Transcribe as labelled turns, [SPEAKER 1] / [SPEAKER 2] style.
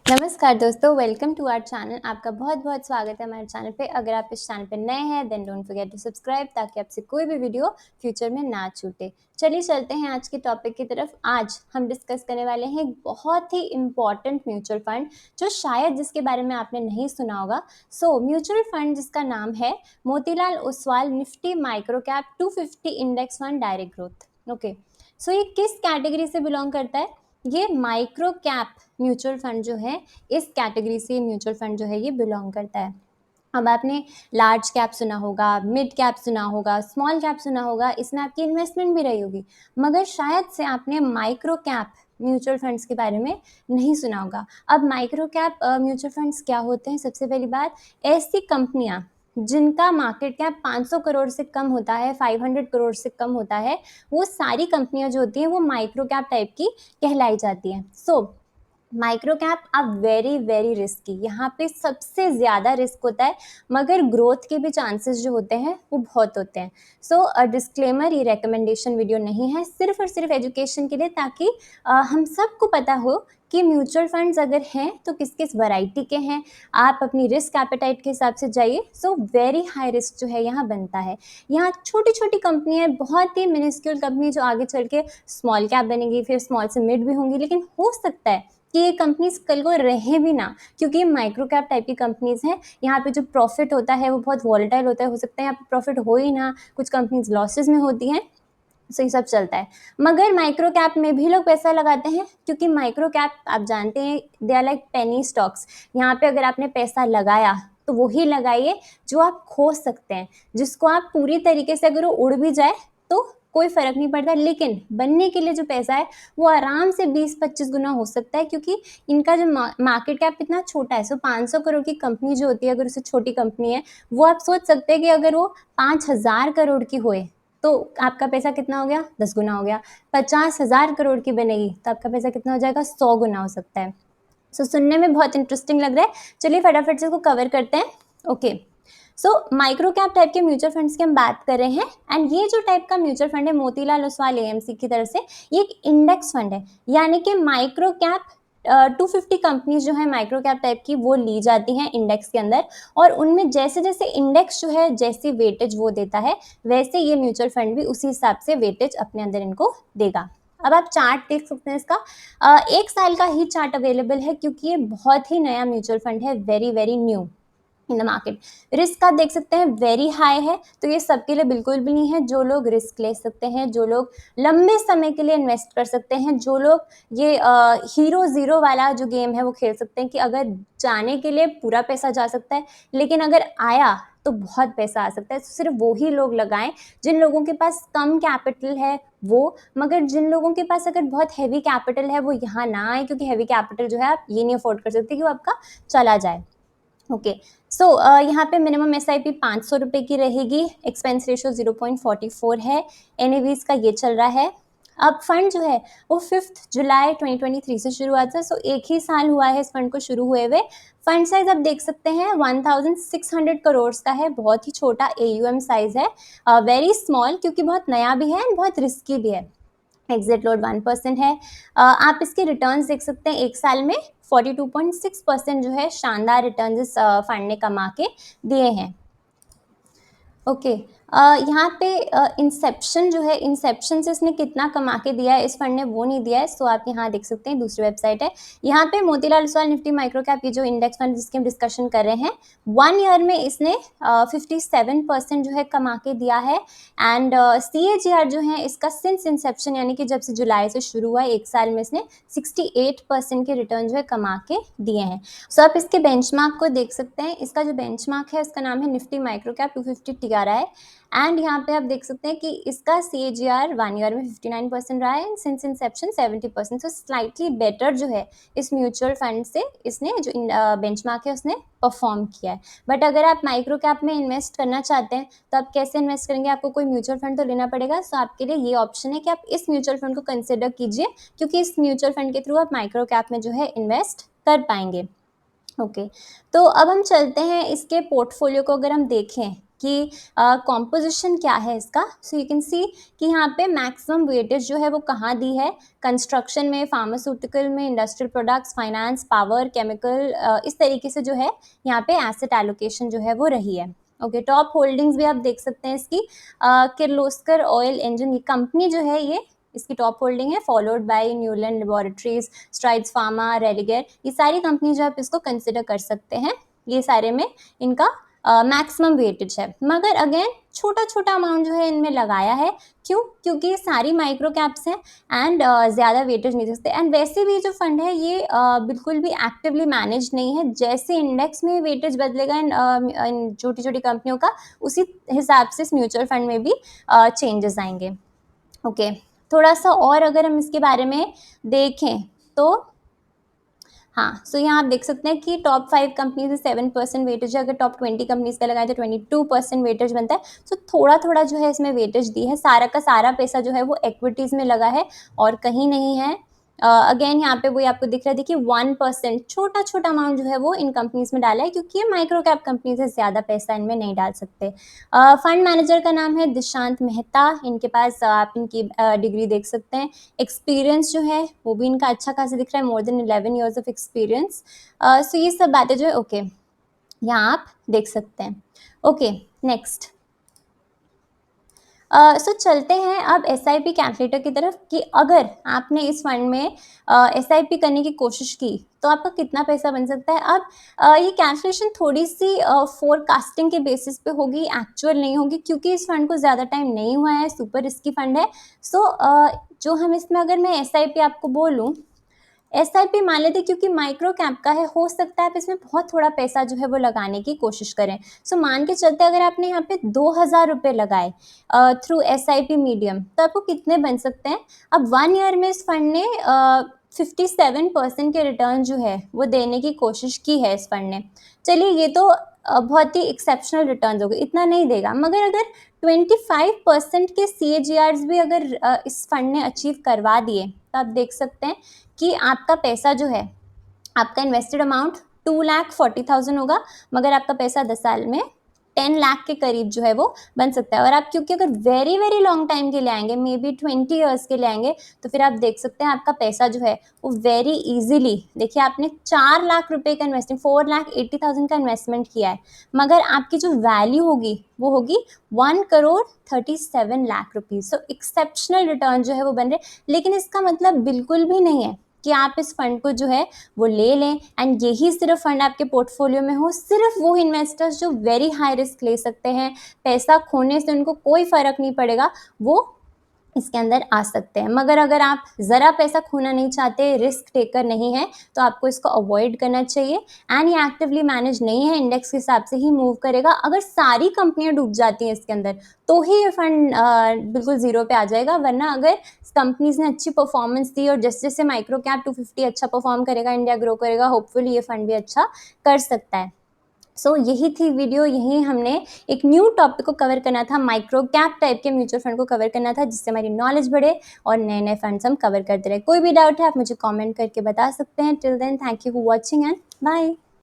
[SPEAKER 1] नमस्कार दोस्तों, welcome to our channel. आपका बहुत बहुत स्वागत है हमारे चैनल पे। अगर आप इस चैनल पे नए हैं then don't forget to subscribe ताकि आपसे कोई भी वीडियो फ्यूचर में ना छूटे। चलिए चलते हैं आज के टॉपिक की तरफ। आज हम डिस्कस करने वाले हैं एक बहुत ही इम्पॉर्टेंट म्यूचुअल फंड जो शायद जिसके बारे में आपने नहीं सुना होगा। म्यूचुअल फंड जिसका नाम है Motilal Oswal Nifty micro cap 250 index fund direct growth. Okay, ये किस कैटेगरी से बिलोंग करता है? ये माइक्रो कैप म्यूचुअल फंड जो है, इस कैटेगरी से म्यूचुअल फंड जो है ये बिलोंग करता है। अब आपने लार्ज कैप सुना होगा, मिड कैप सुना होगा, स्मॉल कैप सुना होगा, इसमें आपकी इन्वेस्टमेंट भी रही होगी, मगर शायद से आपने माइक्रो कैप म्यूचुअल फंड्स के बारे में नहीं सुना होगा। अब माइक्रो कैप म्यूचुअल फंड्स क्या होते हैं? सबसे पहली बात, ऐसी कंपनियां जिनका मार्केट कैप 500 करोड़ से कम होता है, 500 करोड़ से कम होता है, वो सारी कंपनियां जो होती हैं वो माइक्रो कैप टाइप की कहलाई जाती हैं। Micro cap are very very risky. यहाँ पे सबसे ज़्यादा रिस्क होता है, मगर ग्रोथ के भी चांसेस जो होते हैं वो बहुत होते हैं। डिस्क्लेमर, ये रिकमेंडेशन वीडियो नहीं है, सिर्फ और सिर्फ एजुकेशन के लिए, ताकि हम सबको पता हो कि म्यूचुअल फंड्स अगर हैं तो किस किस वैरायटी के हैं। आप अपनी रिस्क एपेटाइट के हिसाब से जाइए। वेरी हाई रिस्क जो है यहाँ बनता है। यहाँ छोटी छोटी कंपनियाँ, बहुत ही मिनिस्क्यूल कंपनी जो आगे चल के स्मॉल कैप बनेगी, फिर स्मॉल से मिड भी होंगी, लेकिन हो सकता है कि ये कंपनीज कल को रहे भी ना, क्योंकि ये माइक्रो कैप टाइप की कंपनीज हैं। यहाँ पे जो प्रॉफिट होता है वो बहुत वॉलेटाइल होता है। हो सकता है यहाँ पे प्रॉफिट हो ही ना, कुछ कंपनीज लॉसेज में होती हैं। ये सब चलता है, मगर माइक्रो कैप में भी लोग पैसा लगाते हैं, क्योंकि माइक्रो कैप आप जानते हैं they are like penny stocks. यहाँ पे अगर आपने पैसा लगाया तो वही लगाइए जो आप खो सकते हैं, जिसको आप पूरी तरीके से अगर वो उड़ भी जाए तो कोई फर्क नहीं पड़ता, लेकिन बनने के लिए जो पैसा है वो आराम से 20-25 गुना हो सकता है, क्योंकि इनका जो मार्केट कैप इतना छोटा है। 500 करोड़ की कंपनी जो होती है, अगर उससे छोटी कंपनी है, वो आप सोच सकते हैं कि अगर वो 5,000 करोड़ की होए तो आपका पैसा कितना हो गया? 10 गुना हो गया। 50,000 करोड़ की बनेगी तो आपका पैसा कितना हो जाएगा? 100 गुना हो सकता है। सुनने में बहुत इंटरेस्टिंग लग रहा है। चलिए फटाफट से इसको कवर करते हैं। ओके, माइक्रो कैप टाइप के म्यूचुअल फंड्स की हम बात कर रहे हैं, एंड ये जो टाइप का म्यूचुअल फंड है मोतीलाल ओसवाल एएमसी की तरफ से, ये एक इंडेक्स फंड है। यानी कि माइक्रो कैप 250 कंपनीज जो है माइक्रो कैप टाइप की, वो ली जाती हैं इंडेक्स के अंदर, और उनमें जैसे जैसे इंडेक्स जो है जैसी वेटेज वो देता है, वैसे ये म्यूचुअल फंड भी उसी हिसाब से वेटेज अपने अंदर इनको देगा। अब आप चार्ट देख सकते हैं इसका। 1 साल का ही चार्ट अवेलेबल है, क्योंकि ये बहुत ही नया म्यूचुअल फंड है, very very new in the market. Risk आप देख सकते हैं वेरी हाई है, तो ये सबके लिए बिल्कुल भी नहीं है। जो लोग रिस्क ले सकते हैं, जो लोग लंबे समय के लिए इन्वेस्ट कर सकते हैं, जो लोग ये हीरो ज़ीरो वाला जो गेम है वो खेल सकते हैं, कि अगर जाने के लिए पूरा पैसा जा सकता है, लेकिन अगर आया तो बहुत पैसा आ सकता है। सिर्फ वो ही लोग लगाएं जिन लोगों के पास कम कैपिटल है वो, मगर जिन लोगों के पास अगर बहुत हैवी कैपिटल है वो यहाँ ना आए, क्योंकि हैवी कैपिटल जो है आप ये नहीं अफोर्ड कर सकते कि वो आपका चला जाए। ओके, यहाँ पे मिनिमम SIP 500 रुपये की रहेगी। एक्सपेंस रेशो 0.44 है। NAVs का ये चल रहा है। अब फंड जो है वो 5 जुलाई 2023 से शुरू हुआ था। एक ही साल हुआ है इस फंड को शुरू हुए हुए। फंड साइज आप देख सकते हैं 1600 करोड़ का है। बहुत ही छोटा AUM साइज है, वेरी स्मॉल, क्योंकि बहुत नया भी है एंड बहुत रिस्की भी है। एग्जिट लोड 1% है। आप इसके रिटर्न्स देख सकते हैं, 1 साल में 42.6% जो है शानदार रिटर्न्स इस फंड ने कमा के दिए हैं। ओके, यहाँ पे इंसेप्शन जो है, इंसेप्शन से इसने कितना कमा के दिया है इस फंड ने वो नहीं दिया है। आप यहाँ देख सकते हैं, दूसरी वेबसाइट है। यहाँ पे Motilal Oswal Nifty micro cap ये जो इंडेक्स फंड जिसकी हम डिस्कशन कर रहे हैं, 1 ईयर में इसने 57% जो है कमा के दिया है। एंड CAGR जो है इसका सिंस इंसेप्शन, यानी कि जब से जुलाई से शुरू हुआ है, 1 साल में इसने 68% के रिटर्न जो है कमा के दिए हैं। आप इसके बेंचमार्क को देख सकते हैं। इसका जो बेंचमार्क है उसका नाम है Nifty micro cap 250 TRI, and यहाँ पे आप देख सकते हैं कि इसका CAGR 1 ईयर में 59% रहा है, सिंस इंसेप्शन 70%। स्लाइटली बेटर जो है इस म्यूचुअल फंड से इसने जो बेंचमार्क है उसने परफॉर्म किया है। बट अगर आप माइक्रो कैप में इन्वेस्ट करना चाहते हैं तो आप कैसे इन्वेस्ट करेंगे? आपको कोई म्यूचुअल फंड तो लेना पड़ेगा। आपके लिए ये ऑप्शन है कि आप इस म्यूचुअल फंड को कंसिडर कीजिए, क्योंकि इस म्यूचुअल फंड के थ्रू आप माइक्रो कैप में जो है इन्वेस्ट कर पाएंगे। ओके, तो अब हम चलते हैं इसके पोर्टफोलियो को अगर हम देखें कि कॉम्पोजिशन क्या है इसका। सो यू कैन सी कि यहाँ पे मैक्सिमम वेटेज जो है वो कहाँ दी है, कंस्ट्रक्शन में, फार्मास्यूटिकल में, industrial products, finance, power, chemical, इस तरीके से जो है यहाँ पे एसेट एलोकेशन जो है वो रही है। ओके, टॉप होल्डिंग्स भी आप देख सकते हैं इसकी, किर्लोस्कर ऑयल इंजन, ये कंपनी जो है ये इसकी टॉप होल्डिंग है, फॉलोड बाय न्यूलैंड लेबोरेटरीज, स्ट्राइड्स फार्मा, रेलिगेर, ये सारी कंपनी जो आप इसको कंसिडर कर सकते हैं। ये सारे में इनका मैक्सिमम वेटेज है, मगर अगेन छोटा छोटा अमाउंट जो है इनमें लगाया है। क्यों? क्योंकि ये सारी माइक्रो कैप्स हैं एंड ज़्यादा वेटेज नहीं दे सकते। एंड वैसे भी जो फंड है ये बिल्कुल भी एक्टिवली मैनेज नहीं है। जैसे इंडेक्स में वेटेज बदलेगा इन छोटी छोटी कंपनियों का, उसी हिसाब से इस म्यूचुअल फंड में भी चेंजेस आएंगे। ओके, थोड़ा सा और अगर हम इसके बारे में देखें तो हाँ, सो यहाँ आप देख सकते हैं कि टॉप 5 कंपनीज 7% वेटेज है, अगर टॉप 20 कंपनीज का लगाए तो 22% वेटेज बनता है। सो थोड़ा थोड़ा जो है इसमें वेटेज दी है, सारा का सारा पैसा जो है वो इक्विटीज़ में लगा है और कहीं नहीं है। अगेन यहाँ पे वही आपको दिख रहा है, देखिए 1% छोटा छोटा अमाउंट जो है वो इन कंपनीज में डाला है, क्योंकि ये माइक्रो कैप कंपनीज है, ज़्यादा पैसा इनमें नहीं डाल सकते। फंड मैनेजर का नाम है दिशांत मेहता, इनके पास आप इनकी डिग्री देख सकते हैं। एक्सपीरियंस जो है वो भी इनका अच्छा खासा दिख रहा है, more than 11 years of experience. So ये सब बातें जो है ओके यहाँ आप देख सकते हैं। ओके, नेक्स्ट सो चलते हैं अब SIP कैलकुलेटर की तरफ, कि अगर आपने इस फंड में SIP करने की कोशिश की तो आपका कितना पैसा बन सकता है। अब ये कैलकुलेशन थोड़ी सी फोरकास्टिंग के बेसिस पे होगी, एक्चुअल नहीं होगी, क्योंकि इस फंड को ज़्यादा टाइम नहीं हुआ है, सुपर रिस्की फंड है। सो जो हम इसमें, अगर मैं SIP आपको बोलूँ, SIP मान लेते, क्योंकि माइक्रो कैप का है, हो सकता है आप इसमें बहुत थोड़ा पैसा जो है वो लगाने की कोशिश करें। सो मान के चलते अगर आपने यहाँ पे 2,000 रुपये लगाए थ्रू SIP मीडियम, तो आपको कितने बन सकते हैं। अब 1 ईयर में इस फंड ने 57% के रिटर्न जो है वो देने की कोशिश की है इस फंड ने। चलिए, ये तो बहुत ही एक्सेप्शनल रिटर्न हो गए, इतना नहीं देगा, मगर अगर 25% के CAGRs भी अगर इस फंड ने अचीव करवा दिए, तो आप देख सकते हैं कि आपका पैसा जो है, आपका इन्वेस्टेड अमाउंट 2,40,000 होगा, मगर आपका पैसा 10 साल में 10 लाख के करीब जो है वो बन सकता है। और आप क्योंकि अगर वेरी वेरी लॉन्ग टाइम के लिए आएंगे, मे बी 20 ईयर्स के लिए आएंगे, तो फिर आप देख सकते हैं आपका पैसा जो है वो वेरी इजीली, देखिए आपने 4 लाख रुपए का इन्वेस्टमेंट, 4,80,000 का इन्वेस्टमेंट किया है, मगर आपकी जो वैल्यू होगी वो होगी 1,37 करोड़ रुपीज़। सो एक्सेप्शनल रिटर्न जो है वो बन रहे, लेकिन इसका मतलब बिल्कुल भी नहीं है कि आप इस फंड को जो है वो ले लें एंड यही सिर्फ फंड आपके पोर्टफोलियो में हो। सिर्फ वो इन्वेस्टर्स जो वेरी हाई रिस्क ले सकते हैं, पैसा खोने से उनको कोई फ़र्क नहीं पड़ेगा, वो इसके अंदर आ सकते हैं। मगर अगर आप ज़रा पैसा खोना नहीं चाहते, रिस्क टेकर नहीं है, तो आपको इसको अवॉइड करना चाहिए। एंड ये एक्टिवली मैनेज नहीं है, इंडेक्स के हिसाब से ही मूव करेगा। अगर सारी कंपनियां डूब जाती हैं इसके अंदर, तो ही ये फंड बिल्कुल ज़ीरो पे आ जाएगा, वरना अगर कंपनीज ने अच्छी परफॉर्मेंस दी और जैसे जैसे माइक्रो कैप 250 अच्छा परफॉर्म करेगा, इंडिया ग्रो करेगा, होपफुली ये फंड भी अच्छा कर सकता है। सो यही थी वीडियो, यही हमने एक न्यू टॉपिक को कवर करना था, माइक्रो कैप टाइप के म्यूचुअल फंड को कवर करना था, जिससे हमारी नॉलेज बढ़े और नए नए फंड्स हम कवर करते रहे। कोई भी डाउट है आप मुझे कमेंट करके बता सकते हैं। Till then, thank you for watching and bye.